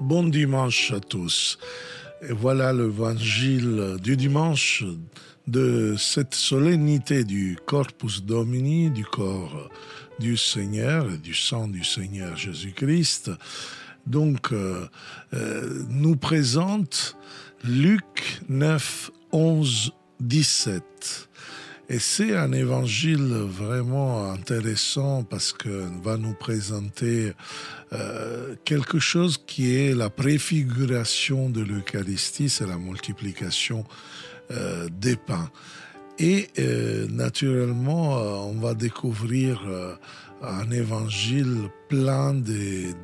Bon dimanche à tous. Et voilà l'évangile du dimanche de cette solennité du Corpus Domini, du corps du Seigneur et du sang du Seigneur Jésus-Christ. Donc, nous présente Luc 9, 11, 17. Et c'est un évangile vraiment intéressant parce qu'il va nous présenter quelque chose qui est la préfiguration de l'Eucharistie, c'est la multiplication des pains. Et naturellement, on va découvrir un évangile plein de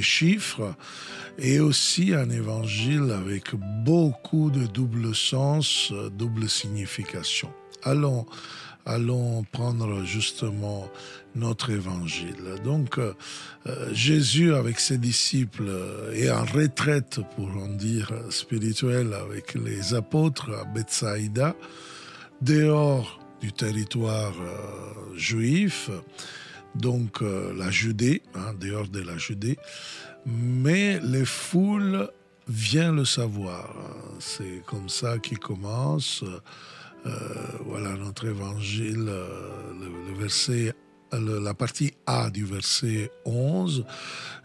chiffres et aussi un évangile avec beaucoup de double sens, double signification. Allons prendre justement notre évangile. Donc, Jésus avec ses disciples est en retraite, pour en dire spirituelle, avec les apôtres à Bethsaïda, dehors du territoire juif, donc la Judée, dehors de la Judée, mais les foules viennent le savoir. C'est comme ça qu'il commence. Voilà notre évangile, le verset, la partie A du verset 11.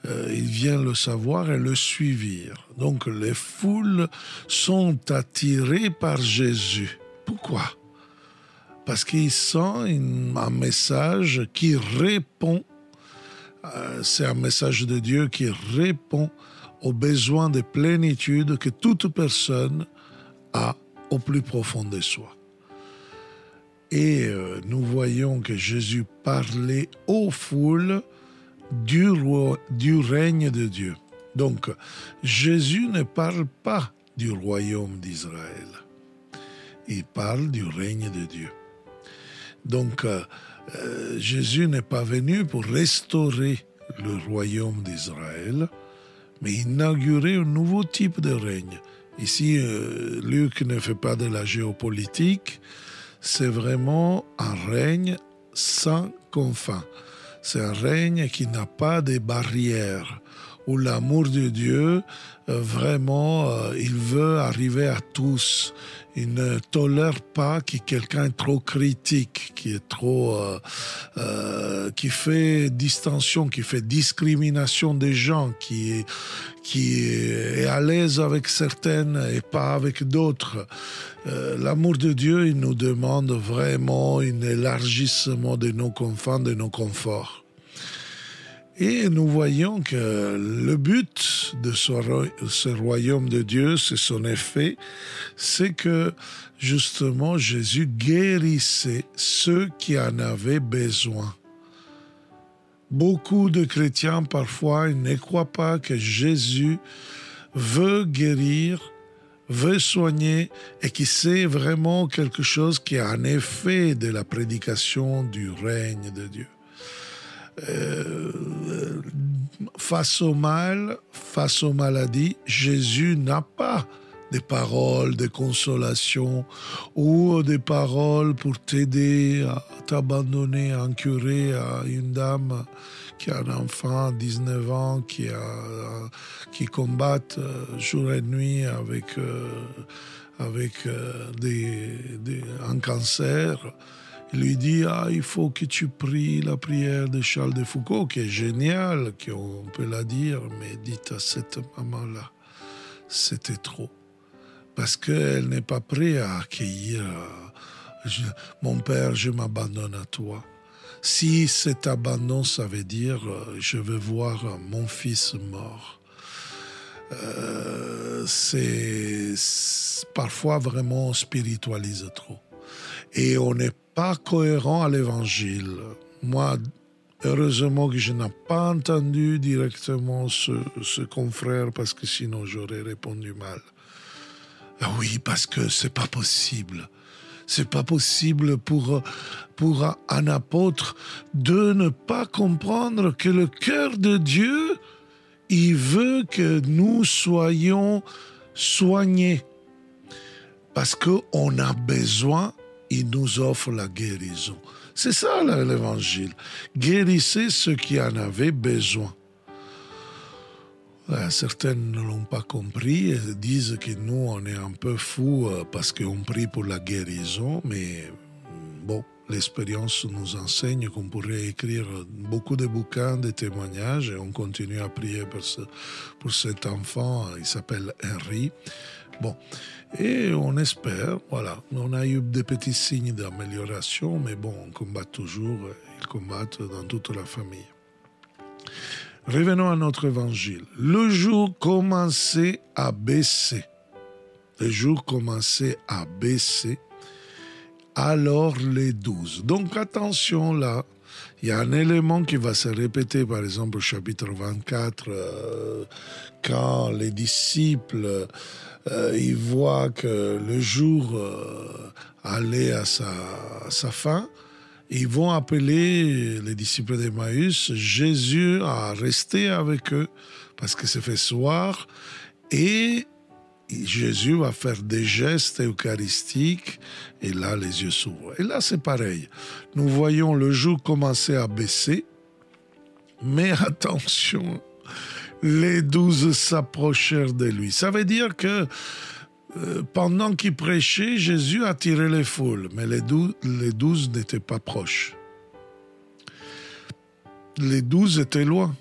Ils viennent le savoir et le suivirent. Donc les foules sont attirées par Jésus. Pourquoi ? Parce qu'ils sentent un message qui répond, c'est un message de Dieu qui répond aux besoins de plénitude que toute personne a au plus profond de soi. Et nous voyons que Jésus parlait aux foules du règne de Dieu. Donc, Jésus ne parle pas du royaume d'Israël. Il parle du règne de Dieu. Donc, Jésus n'est pas venu pour restaurer le royaume d'Israël, mais inaugurer un nouveau type de règne. Ici, Luc ne fait pas de la géopolitique, c'est vraiment un règne sans confins. C'est un règne qui n'a pas de barrières, où l'amour de Dieu, vraiment, il veut arriver à tous. Il ne tolère pas que quelqu'un est trop critique, qui fait distinction, qui fait discrimination des gens, qui est à l'aise avec certaines et pas avec d'autres. L'amour de Dieu, il nous demande vraiment un élargissement de nos confins, de nos conforts. Et nous voyons que le but de ce royaume de Dieu, c'est son effet, c'est que justement Jésus guérissait ceux qui en avaient besoin. Beaucoup de chrétiens parfois ne croient pas que Jésus veut guérir, veut soigner et que c'est vraiment quelque chose qui a un effet de la prédication du règne de Dieu. Face au mal, face aux maladies, Jésus n'a pas des paroles de consolation ou des paroles pour t'aider à t'abandonner à un curé, à une dame qui a un enfant de 19 ans qui combat jour et nuit avec un cancer. Il lui dit, il faut que tu pries la prière de Charles de Foucault, qui est géniale, qu'on peut la dire, mais dites à cette maman-là, c'était trop. Parce qu'elle n'est pas prête à accueillir, mon père, je m'abandonne à toi. Si cet abandon, ça veut dire, je veux voir mon fils mort. C'est parfois vraiment on spiritualise trop. Et on n'est pas cohérent à l'évangile. Moi, heureusement que je n'ai pas entendu directement ce confrère, parce que sinon j'aurais répondu mal. Oui, parce que c'est pas possible. C'est pas possible pour un apôtre de ne pas comprendre que le cœur de Dieu, il veut que nous soyons soignés. Parce qu'on a besoin, il nous offre la guérison. C'est ça l'évangile. Guérissez ceux qui en avaient besoin. Certaines ne l'ont pas compris et disent que nous, on est un peu fous parce qu'on prie pour la guérison, mais bon, l'expérience nous enseigne qu'on pourrait écrire beaucoup de bouquins, de témoignages, et on continue à prier pour cet enfant, il s'appelle Henry. Bon, et on espère, voilà, on a eu des petits signes d'amélioration, mais bon, on combat toujours, ils combattent dans toute la famille. Revenons à notre évangile. Le jour commençait à baisser. Le jour commençait à baisser. Alors les 12. Donc attention là, il y a un élément qui va se répéter, par exemple au chapitre 24, quand les disciples, ils voient que le jour allait à sa fin. Ils vont appeler les disciples d'Emmaüs. Jésus a resté avec eux parce que c'est fait soir et Jésus va faire des gestes eucharistiques et là les yeux s'ouvrent. Et là c'est pareil. Nous voyons le jour commencer à baisser, mais attention, les 12 s'approchèrent de lui. Ça veut dire que pendant qu'il prêchait, Jésus attirait les foules, mais les 12 n'étaient pas proches. Les 12 étaient loin.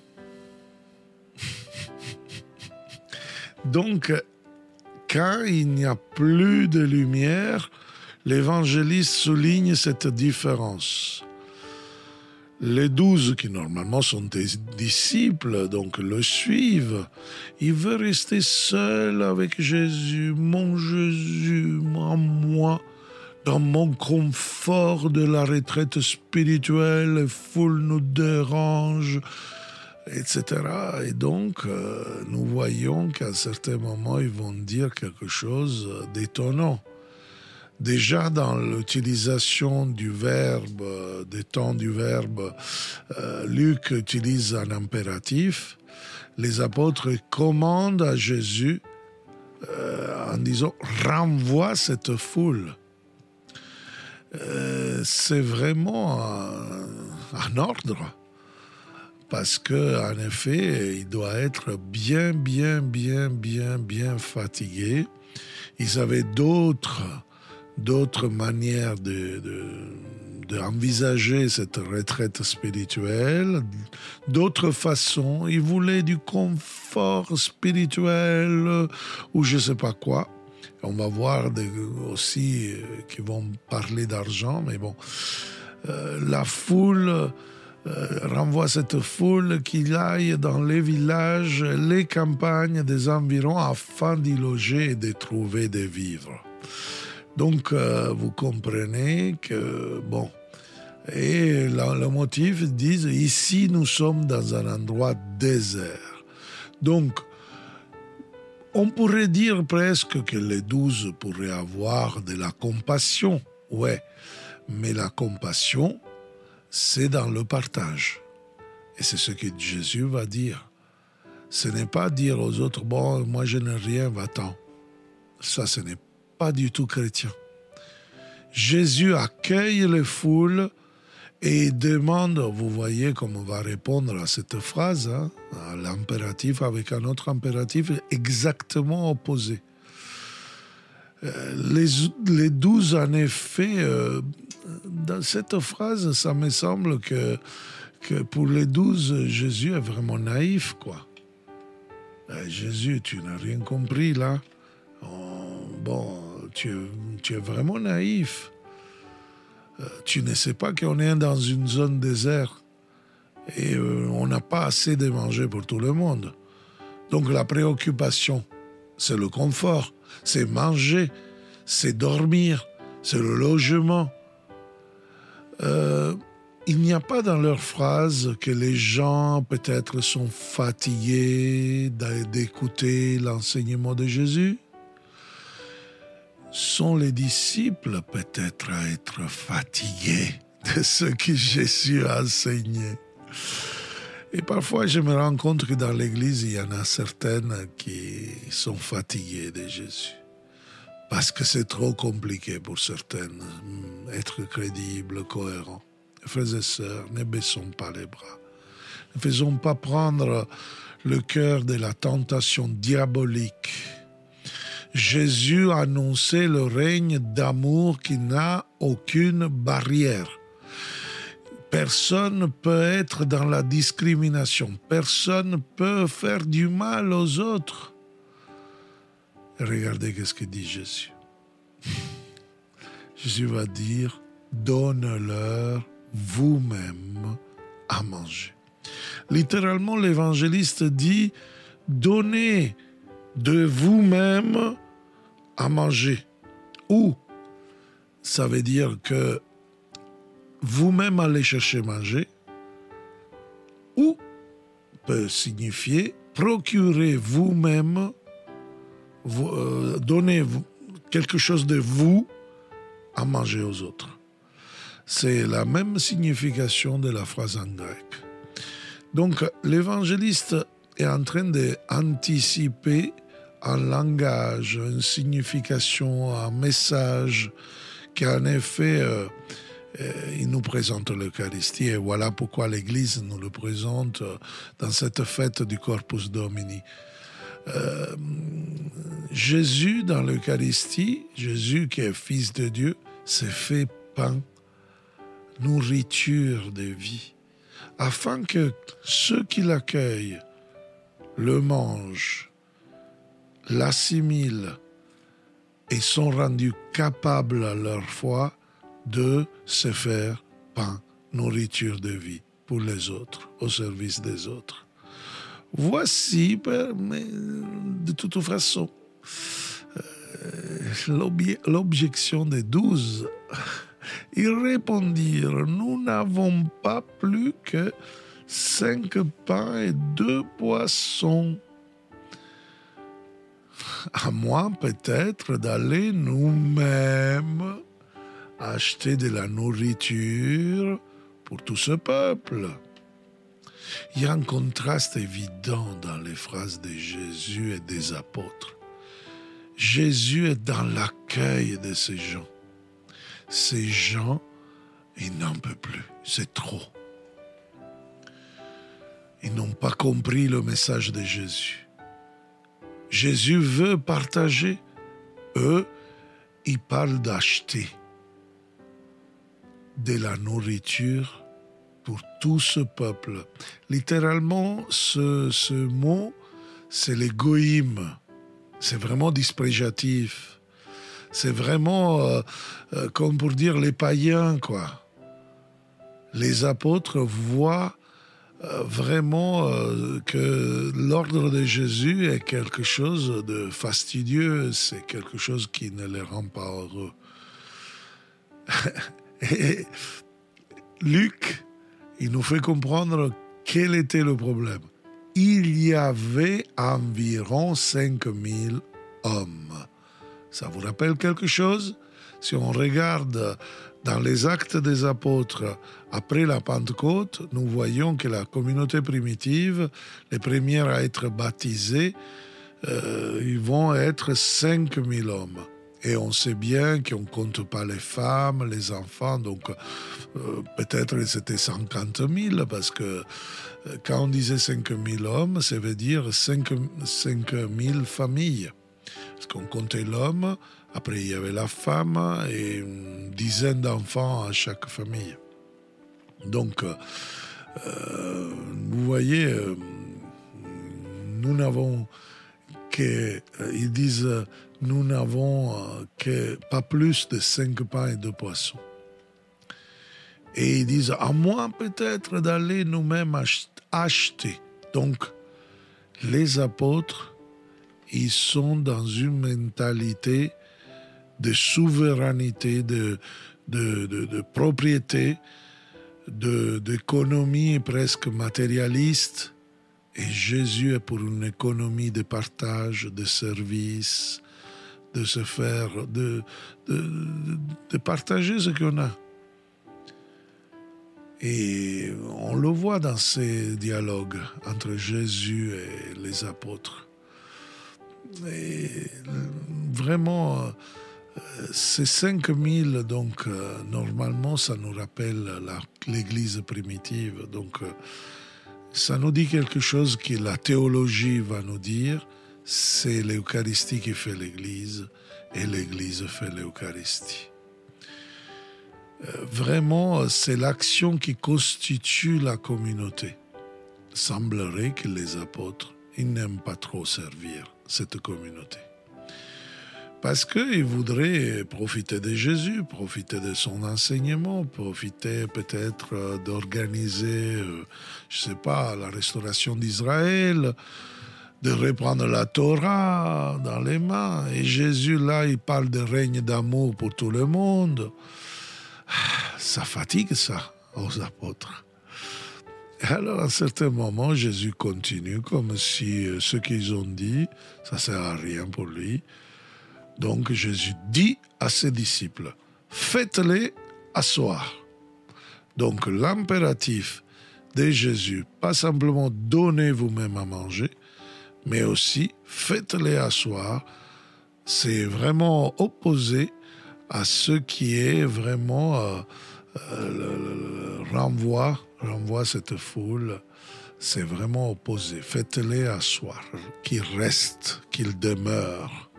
Donc, quand il n'y a plus de lumière, l'évangéliste souligne cette différence. Les 12, qui normalement sont des disciples, donc le suivent, il veut rester seul avec Jésus, en moi, dans mon confort de la retraite spirituelle, les foules nous dérangent, etc. Et donc, nous voyons qu'à un certain moment, ils vont dire quelque chose d'étonnant. Déjà dans l'utilisation du verbe, des temps du verbe, Luc utilise un impératif. Les apôtres commandent à Jésus en disant « renvoie cette foule ». C'est vraiment un ordre parce qu'en effet, il doit être bien fatigué. Ils avaient d'autres manières d'envisager cette retraite spirituelle, d'autres façons. Ils voulaient du confort spirituel ou je ne sais pas quoi. On va voir aussi qui vont parler d'argent, mais bon. La foule renvoie cette foule qu'il aille dans les villages, les campagnes des environs afin d'y loger et de trouver des vivres. Donc, vous comprenez que, bon, et le motif dit, ici nous sommes dans un endroit désert. Donc, on pourrait dire presque que les 12 pourraient avoir de la compassion, ouais, mais la compassion, c'est dans le partage. Et c'est ce que Jésus va dire. Ce n'est pas dire aux autres, bon, moi je n'ai rien, va-t'en. Ça, ce n'est pas du tout chrétien. Jésus accueille les foules et demande, vous voyez comme on va répondre à cette phrase, hein, à l'impératif avec un autre impératif exactement opposé. Les 12, en effet, dans cette phrase, ça me semble que pour les 12, Jésus est vraiment naïf, quoi. Jésus, tu n'as rien compris, là. Bon, tu es vraiment naïf. Tu ne sais pas qu'on est dans une zone déserte et on n'a pas assez de manger pour tout le monde. Donc la préoccupation, c'est le confort, c'est manger, c'est dormir, c'est le logement. Il n'y a pas dans leur phrase que les gens peut-être sont fatigués d'écouter l'enseignement de Jésus. Sont les disciples peut-être à être fatigués de ce que Jésus a enseigné. Et parfois, je me rends compte que dans l'Église, il y en a certaines qui sont fatiguées de Jésus. Parce que c'est trop compliqué pour certaines, être crédibles, cohérents. Frères et sœurs, ne baissons pas les bras. Ne faisons pas prendre le cœur de la tentation diabolique. Jésus a annoncé le règne d'amour qui n'a aucune barrière. Personne ne peut être dans la discrimination. Personne ne peut faire du mal aux autres. Et regardez ce que dit Jésus. Jésus va dire, donne-leur vous-même à manger. Littéralement, l'évangéliste dit, donnez de vous-même à manger. Ou, ça veut dire que vous-même allez chercher manger, ou peut signifier procurer vous-même, donner quelque chose de vous à manger aux autres. C'est la même signification de la phrase en grec. Donc, l'évangéliste est en train d'anticiper un langage, une signification, un message qu'en effet, il nous présente l'Eucharistie. Et voilà pourquoi l'Église nous le présente dans cette fête du Corpus Domini. Jésus, dans l'Eucharistie, Jésus qui est Fils de Dieu, s'est fait pain, nourriture de vie, afin que ceux qui l'accueillent le mangent, l'assimilent et sont rendus capables à leur foi de se faire pain, nourriture de vie pour les autres, au service des autres. Voici, mais de toute façon, l'objection des 12. Ils répondirent, nous n'avons pas plus que 5 pains et 2 poissons. À moins peut-être d'aller nous-mêmes acheter de la nourriture pour tout ce peuple. Il y a un contraste évident dans les phrases de Jésus et des apôtres. Jésus est dans l'accueil de ces gens. Ces gens, ils n'en peuvent plus, c'est trop. Ils n'ont pas compris le message de Jésus. Jésus veut partager. Eux, ils parlent d'acheter de la nourriture pour tout ce peuple. Littéralement, ce mot, c'est les goïm. C'est vraiment disprejatif. C'est vraiment, comme pour dire, les païens, quoi. Les apôtres voient vraiment que l'ordre de Jésus est quelque chose de fastidieux, c'est quelque chose qui ne les rend pas heureux. Et Luc, il nous fait comprendre quel était le problème. Il y avait environ 5000 hommes. Ça vous rappelle quelque chose? Si on regarde dans les Actes des Apôtres, après la Pentecôte, nous voyons que la communauté primitive, les premières à être baptisées, ils vont être 5000 hommes. Et on sait bien qu'on ne compte pas les femmes, les enfants, donc peut-être c'était 50 000, parce que quand on disait 5000 hommes, ça veut dire 5000 familles. Parce qu'on comptait l'homme, après il y avait la femme et une dizaine d'enfants à chaque famille. Donc, vous voyez, nous n'avons que, ils disent, nous n'avons que pas plus de 5 pains et 2 poissons. Et ils disent, à moins peut-être d'aller nous-mêmes acheter. Donc, les apôtres, ils sont dans une mentalité de souveraineté, de propriété, d'économie presque matérialiste. Et Jésus est pour une économie de partage, de service, de se faire, de partager ce qu'on a. Et on le voit dans ces dialogues entre Jésus et les apôtres. Et vraiment, ces 5000, donc, normalement, ça nous rappelle l'Église primitive. Donc, Ça nous dit quelque chose que la théologie va nous dire, c'est l'Eucharistie qui fait l'Église et l'Église fait l'Eucharistie. Vraiment, c'est l'action qui constitue la communauté. Il semblerait que les apôtres, ils n'aiment pas trop servir cette communauté. Parce qu'ils voudraient profiter de Jésus, profiter de son enseignement, profiter peut-être d'organiser, je ne sais pas, la restauration d'Israël, de reprendre la Torah dans les mains. Et Jésus, là, il parle de règne d'amour pour tout le monde. Ça fatigue ça aux apôtres. Alors, à un certain moment, Jésus continue comme si ce qu'ils ont dit, ça ne sert à rien pour lui. Donc, Jésus dit à ses disciples, faites-les asseoir. Donc, l'impératif de Jésus, pas simplement donnez vous-même à manger, mais aussi faites-les asseoir, c'est vraiment opposé à ce qui est vraiment renvoie cette foule, c'est vraiment opposé. Faites-les asseoir, qu'ils restent, qu'ils demeurent.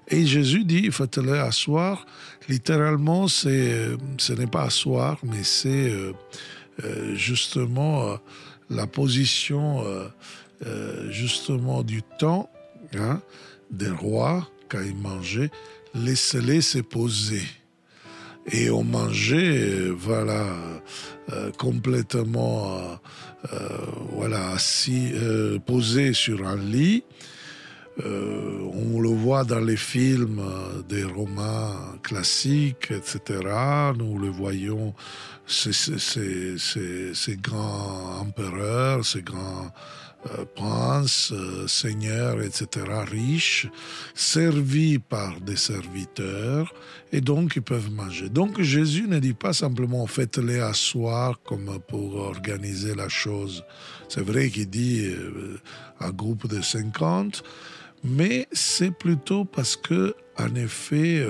Et Jésus dit, faites-les asseoir, littéralement, ce n'est pas asseoir, mais c'est justement la position justement du temps des rois, quand ils mangeaient, laissez-les se poser. Et on mangeait, complètement, assis, posé sur un lit. On le voit dans les films des Romains classiques, etc. Nous le voyons, ces grands empereurs, ces grands princes, seigneurs, etc., riches, servis par des serviteurs, et donc ils peuvent manger. Donc Jésus ne dit pas simplement faites-les asseoir comme pour organiser la chose. C'est vrai qu'il dit un groupe de 50, mais c'est plutôt parce que, en effet,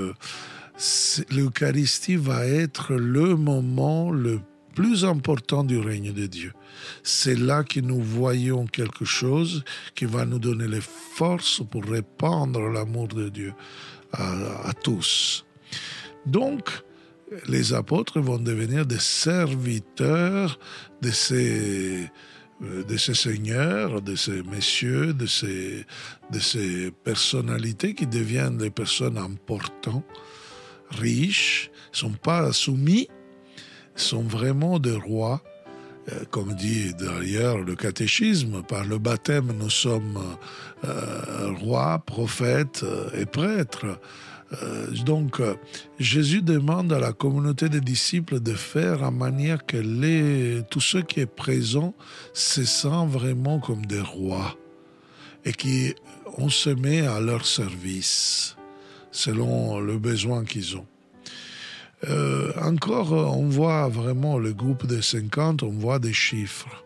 l'Eucharistie va être le moment le plus important du règne de Dieu. C'est là que nous voyons quelque chose qui va nous donner les forces pour répandre l'amour de Dieu à tous. Donc, les apôtres vont devenir des serviteurs de ces seigneurs, de ces messieurs, de ces personnalités qui deviennent des personnes importantes, riches, ne sont pas soumis, sont vraiment des rois. Comme dit d'ailleurs le catéchisme, par le baptême nous sommes rois, prophètes et prêtres. Donc Jésus demande à la communauté des disciples de faire en manière que tous ceux qui sont présents se sentent vraiment comme des rois et qu'on se met à leur service selon le besoin qu'ils ont. Encore, on voit vraiment le groupe de 50, on voit des chiffres.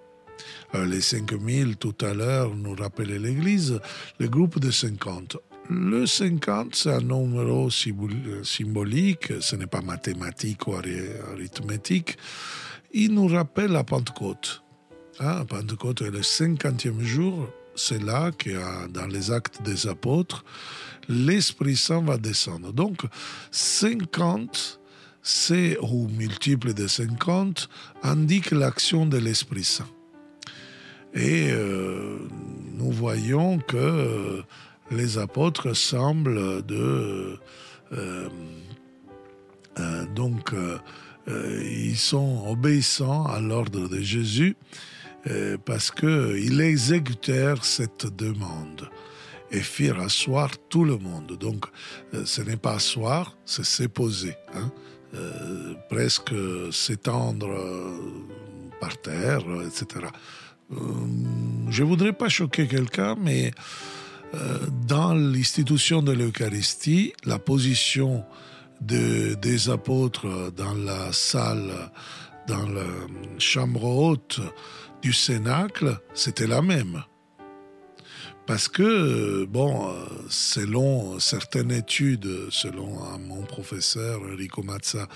Les 5000 tout à l'heure nous rappelait l'Église, le groupe de 50. Le 50, c'est un numéro symbolique, ce n'est pas mathématique ou arithmétique. Il nous rappelle la Pentecôte. Pentecôte est le 50e jour, c'est là que dans les actes des apôtres, l'Esprit Saint va descendre. Donc, 50... ou multiple de 50, indique l'action de l'Esprit Saint. Et nous voyons que les apôtres semblent ils sont obéissants à l'ordre de Jésus parce qu'ils exécutèrent cette demande et firent asseoir tout le monde. Donc, ce n'est pas asseoir, c'est se poser. Presque s'étendre par terre, etc. Je ne voudrais pas choquer quelqu'un, mais dans l'institution de l'Eucharistie, la position des apôtres dans la salle, dans la chambre haute du Cénacle, c'était la même. Parce que, selon certaines études, selon mon professeur Enrico Mazza,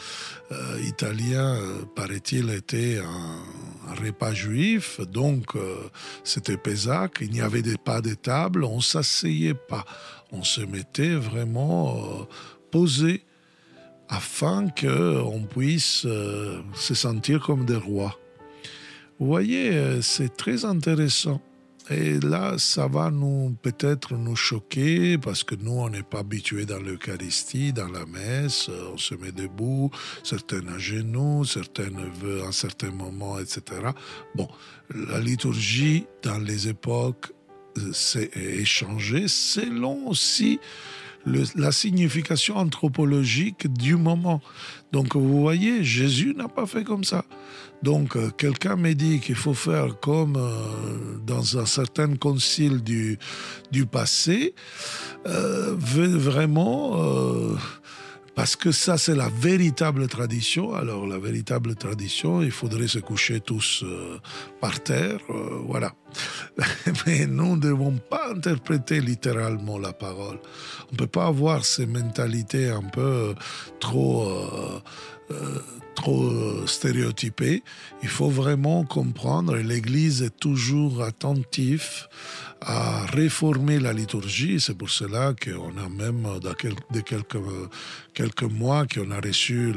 italien, paraît-il, était repas juif, donc c'était Pessah, il n'y avait pas de table, on ne s'asseyait pas, on se mettait vraiment posé afin qu'on puisse se sentir comme des rois. Vous voyez, c'est très intéressant. Et là, ça va peut-être nous choquer parce que nous, on n'est pas habitués dans l'Eucharistie, dans la messe, on se met debout, certains à genoux, certains à un certain moment, etc. Bon, la liturgie dans les époques s'est échangée selon aussi la signification anthropologique du moment. Donc vous voyez, Jésus n'a pas fait comme ça. Donc quelqu'un me dit qu'il faut faire comme dans un certain concile du passé, veut vraiment... parce que ça, c'est la véritable tradition. Alors, la véritable tradition, il faudrait se coucher tous par terre, voilà. Mais nous ne devons pas interpréter littéralement la parole. On ne peut pas avoir ces mentalités un peu trop stéréotypées. Il faut vraiment comprendre, et l'Église est toujours attentive à réformer la liturgie. C'est pour cela qu'on a même, dans quelques mois, qu'on a reçu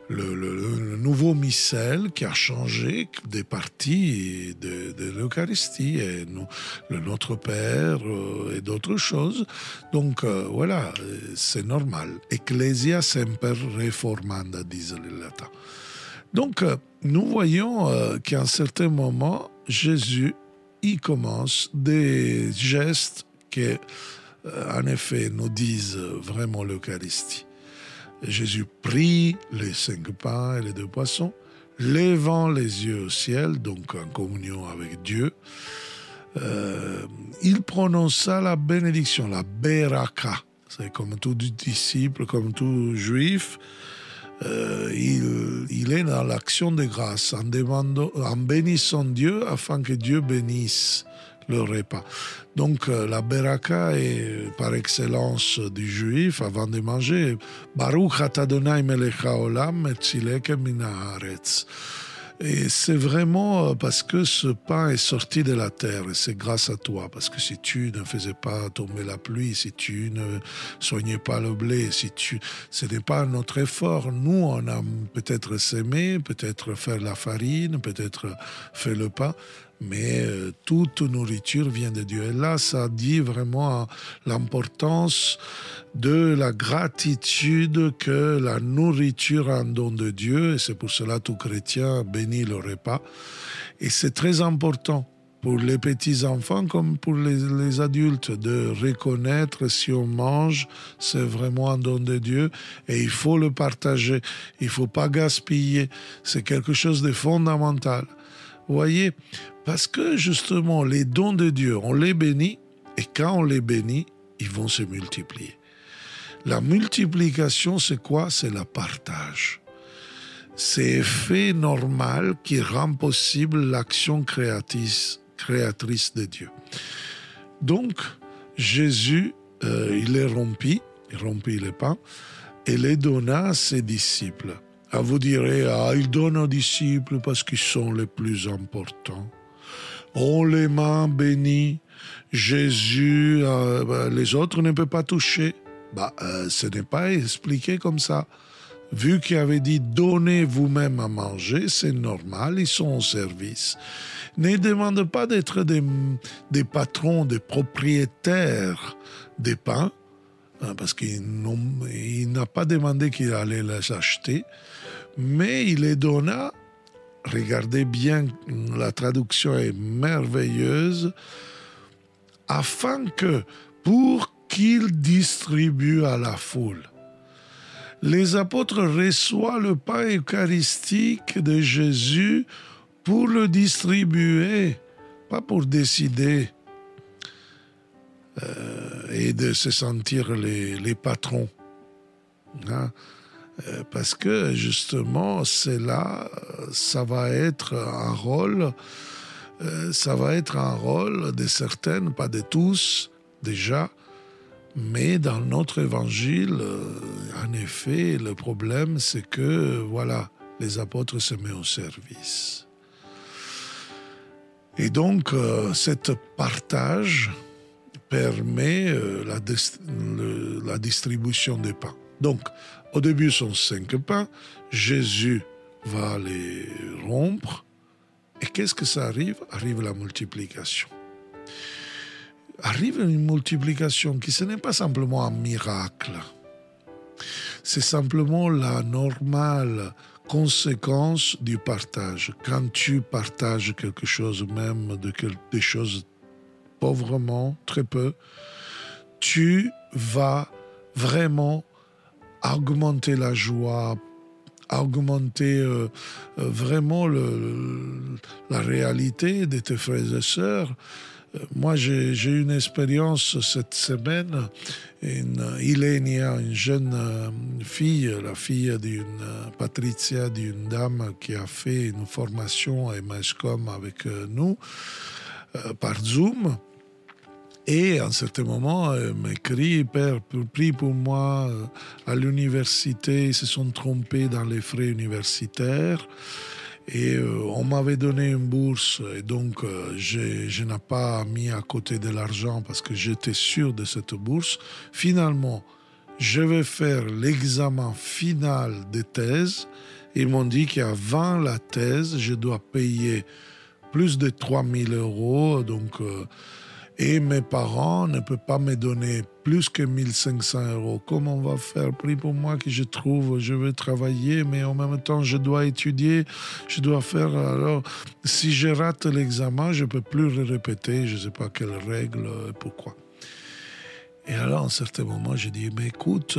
le nouveau missel qui a changé des parties de l'Eucharistie, et le Notre Père et d'autres choses. Donc voilà, c'est normal. Ecclesia semper reformanda, disent les latins. Donc nous voyons qu'à un certain moment, Jésus il commence des gestes qui, en effet, nous disent vraiment l'Eucharistie. Jésus prit les 5 pains et les 2 poissons, levant les yeux au ciel, donc en communion avec Dieu. Il prononça la bénédiction, la beraka. C'est comme tout disciple, comme tout juif. Il est dans l'action de grâce en bénissant Dieu afin que Dieu bénisse le repas. Donc la beraka est par excellence du juif avant de manger. Baruch ata Adonai melech haolam metzileke min haaretz. Et c'est vraiment parce que ce pain est sorti de la terre, et c'est grâce à toi, parce que si tu ne faisais pas tomber la pluie, si tu ne soignais pas le blé, ce n'est pas notre effort. Nous, on a peut-être sémé, peut-être fait la farine, peut-être fait le pain, mais toute nourriture vient de Dieu. Et là, ça dit vraiment l'importance de la gratitude que la nourriture est un don de Dieu, et c'est pour cela tout chrétien bénit le repas. Et c'est très important pour les petits-enfants comme pour les adultes de reconnaître si on mange, c'est vraiment un don de Dieu et il faut le partager, il ne faut pas gaspiller, c'est quelque chose de fondamental. Vous voyez, parce que justement les dons de Dieu, on les bénit et quand on les bénit, ils vont se multiplier. La multiplication, c'est quoi? C'est le partage. C'est l'effet normal qui rend possible l'action créatrice de Dieu. Donc, Jésus, il les rompit les pains et les donna à ses disciples. Ah, vous direz, il donne aux disciples parce qu'ils sont les plus importants. On les mains bénies, Jésus, les autres ne peuvent pas toucher. Ce n'est pas expliqué comme ça. Vu qu'il avait dit « donnez vous-même à manger », c'est normal, ils sont au service. Ne demande pas d'être des patrons, des propriétaires des pains, parce qu'il n'a pas demandé qu'il allait les acheter, mais il les donna, regardez bien, la traduction est merveilleuse, afin que, pour qu'il distribue à la foule. Les apôtres reçoivent le pain eucharistique de Jésus pour le distribuer, pas pour décider et de se sentir les patrons. Hein? Parce que justement, c'est là, ça va être un rôle de certaines, pas de tous, déjà. Mais dans notre évangile, en effet, le problème, c'est que, voilà, les apôtres se mettent au service. Et donc, cet partage permet la distribution des pains. Donc, au début, ce sont 5 pains. Jésus va les rompre. Et qu'est-ce que ça arrive? Arrive la multiplication. Arrive une multiplication qui, ce n'est pas simplement un miracle. C'est simplement la normale conséquence du partage. Quand tu partages quelque chose, même des choses pauvrement, très peu, tu vas vraiment augmenter la joie, augmenter vraiment la réalité de tes frères et sœurs. Moi, j'ai eu une expérience cette semaine. Ilenia, une jeune fille, la fille d'une Patricia, d'une dame qui a fait une formation à MSCOM avec nous par Zoom. Et à un certain moment, elle m'écrit, Père, prie pour moi, à l'université, ils se sont trompés dans les frais universitaires. Et on m'avait donné une bourse et donc je n'ai pas mis à côté de l'argent parce que j'étais sûr de cette bourse. Finalement, je vais faire l'examen final de thèse. Ils m'ont dit qu'avant la thèse, je dois payer plus de 3 000 €. Donc, et mes parents ne peuvent pas me donner plus que 1 500 €. Comment on va faire? Prie pour moi que je trouve, je veux travailler, mais en même temps, je dois étudier, je dois faire. Alors, si je rate l'examen, je ne peux plus le répéter, je ne sais pas quelles règles, pourquoi. Et alors, à un certain moment, j'ai dit, mais écoute,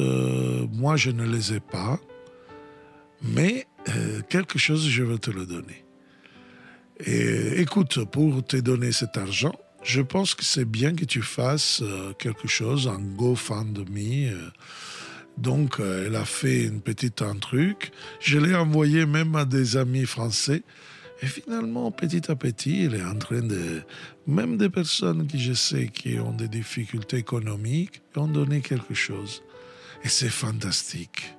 moi, je ne les ai pas, mais quelque chose, je vais te le donner. Et écoute, pour te donner cet argent, je pense que c'est bien que tu fasses quelque chose, un GoFundMe. Donc, elle a fait un truc. Je l'ai envoyé même à des amis français. Et finalement, petit à petit, elle est en train de... Même des personnes qui je sais qui ont des difficultés économiques ont donné quelque chose. Et c'est fantastique.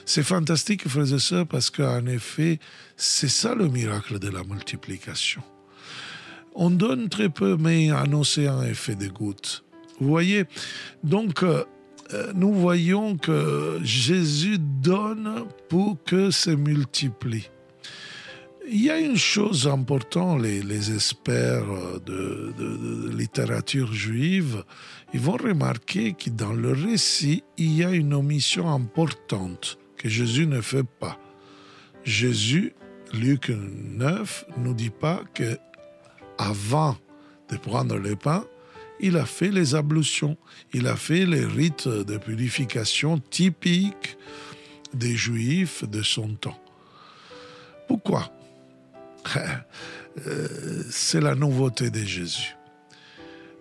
C'est fantastique, frères et sœurs, parce qu'en effet, c'est ça le miracle de la multiplication. On donne très peu, mais un océan est fait de gouttes. Vous voyez? Donc, nous voyons que Jésus donne pour que se multiplie. Il y a une chose importante, les experts de littérature juive, ils vont remarquer que dans le récit, il y a une omission importante que Jésus ne fait pas. Jésus, Luc 9, ne nous dit pas que avant de prendre le pain, il a fait les ablutions, il a fait les rites de purification typiques des Juifs de son temps. Pourquoi? C'est la nouveauté de Jésus.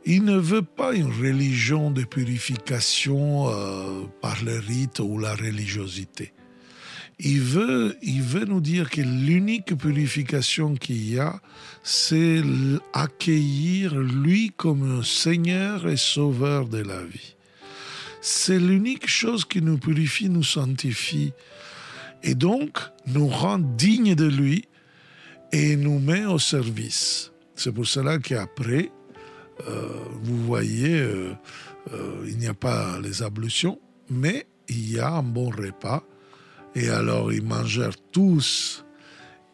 Il ne veut pas une religion de purification par le rite ou la religiosité. Il veut nous dire que l'unique purification qu'il y a, c'est accueillir lui comme Seigneur et Sauveur de la vie. C'est l'unique chose qui nous purifie, nous sanctifie, et donc nous rend dignes de lui et nous met au service. C'est pour cela qu'après, vous voyez, il n'y a pas les ablutions, mais il y a un bon repas. Et alors ils mangèrent tous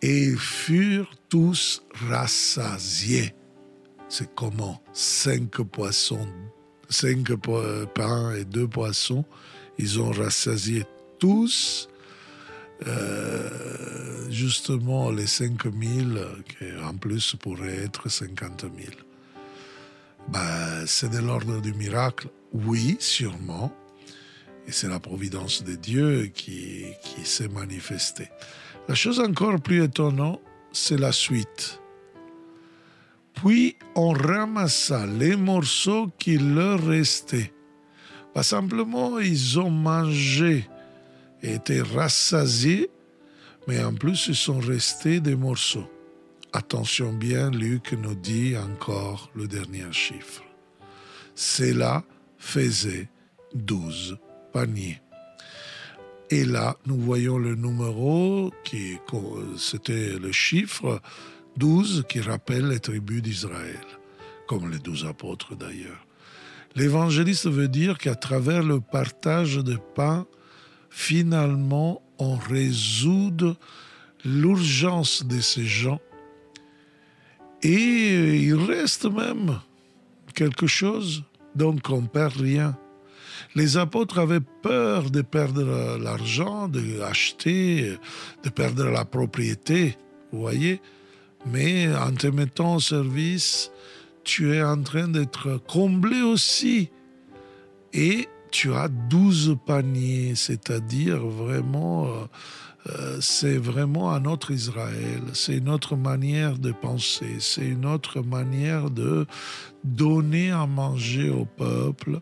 et furent tous rassasiés. C'est comment? 5 poissons, 5 pains et 2 poissons, ils ont rassasié tous, justement les 5 000, qui en plus pourraient être 50 000. C'est de l'ordre du miracle, oui, sûrement. Et c'est la providence de Dieu qui s'est manifestée. La chose encore plus étonnante, c'est la suite. Puis on ramassa les morceaux qui leur restaient. Pas simplement ils ont mangé et été rassasiés, mais en plus ils sont restés des morceaux. Attention bien, Luc nous dit encore le dernier chiffre. Cela faisait 12 paniers. Et là, nous voyons le numéro, c'était le chiffre 12 qui rappellent les tribus d'Israël, comme les 12 apôtres d'ailleurs. L'évangéliste veut dire qu'à travers le partage de pain, finalement, on résout l'urgence de ces gens. Et il reste même quelque chose, donc on ne perd rien. Les apôtres avaient peur de perdre l'argent, d'acheter, de perdre la propriété, vous voyez. Mais en te mettant au service, tu es en train d'être comblé aussi. Et tu as 12 paniers, c'est-à-dire vraiment, c'est vraiment un autre Israël, c'est une autre manière de penser, c'est une autre manière de donner à manger au peuple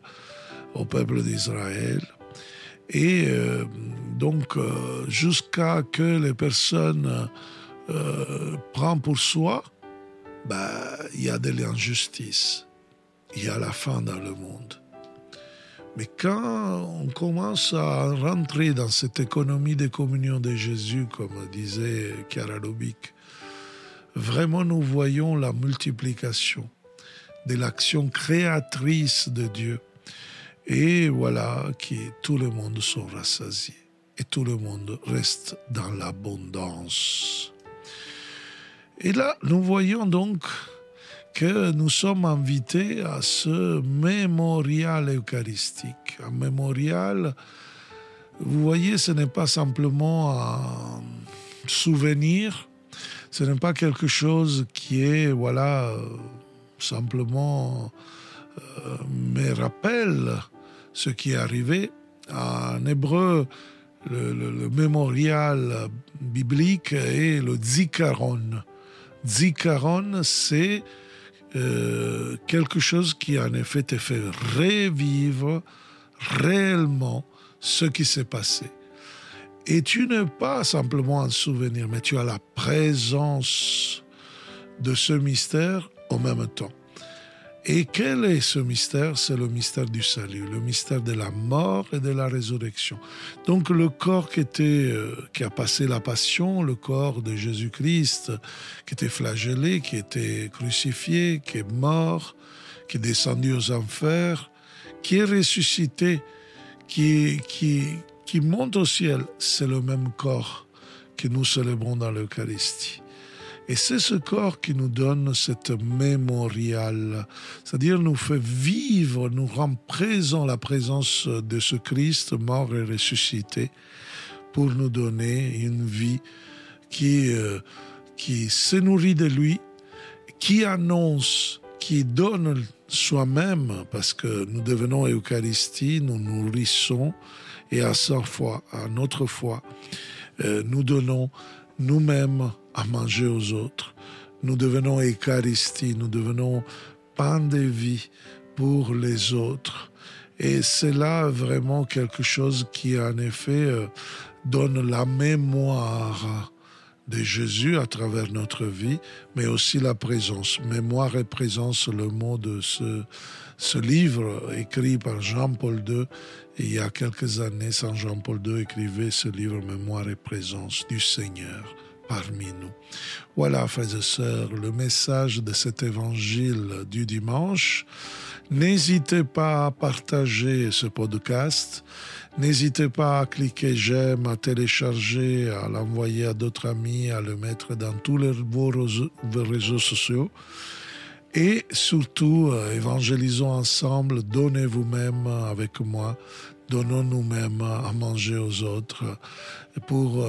d'Israël. Et donc, jusqu'à que les personnes prennent pour soi, il y a de l'injustice, il y a la faim dans le monde. Mais quand on commence à rentrer dans cette économie de communion de Jésus, comme disait Chiara Lubick, vraiment nous voyons la multiplication de l'action créatrice de Dieu. Et voilà que tout le monde sont rassasiés et tout le monde reste dans l'abondance. Et là, nous voyons donc que nous sommes invités à ce mémorial eucharistique. Un mémorial, vous voyez, ce n'est pas simplement un souvenir, ce n'est pas quelque chose qui est, simplement me rappelle ce qui est arrivé. En hébreu, le mémorial biblique est le zikaron. Zikaron, c'est quelque chose qui en effet te fait revivre réellement ce qui s'est passé. Et tu n'es pas simplement un souvenir, mais tu as la présence de ce mystère en même temps. Et quel est ce mystère? C'est le mystère du salut, le mystère de la mort et de la résurrection. Donc le corps qui a passé la passion, le corps de Jésus-Christ, qui était flagellé, qui était crucifié, qui est mort, qui est descendu aux enfers, qui est ressuscité, qui monte au ciel, c'est le même corps que nous célébrons dans l'Eucharistie. Et c'est ce corps qui nous donne cette mémorial, c'est-à-dire nous fait vivre, nous rend présent la présence de ce Christ mort et ressuscité pour nous donner une vie qui se nourrit de lui, qui annonce, qui donne soi-même, parce que nous devenons Eucharistie, nous nourrissons, et à notre foi, nous donnons nous-mêmes à manger aux autres. Nous devenons Eucharistie, nous devenons pain de vie pour les autres. Et c'est là vraiment quelque chose qui, en effet, donne la mémoire de Jésus à travers notre vie, mais aussi la présence. Mémoire et présence, le mot de ce livre écrit par Jean-Paul II. Et il y a quelques années, Saint Jean-Paul II écrivait ce livre Mémoire et présence du Seigneur parmi nous. Voilà, frères et sœurs, le message de cet évangile du dimanche. N'hésitez pas à partager ce podcast. N'hésitez pas à cliquer j'aime, à télécharger, à l'envoyer à d'autres amis, à le mettre dans tous vos réseaux sociaux. Et surtout, évangélisons ensemble, donnez vous-même avec moi, donnons nous-mêmes à manger aux autres pour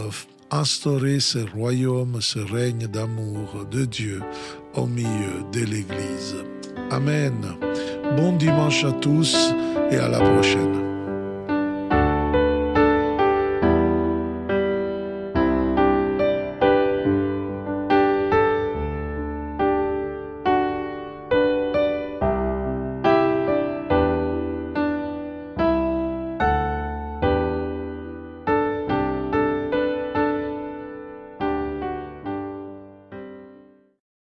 instaurer ce royaume, ce règne d'amour de Dieu au milieu de l'Église. Amen. Bon dimanche à tous et à la prochaine.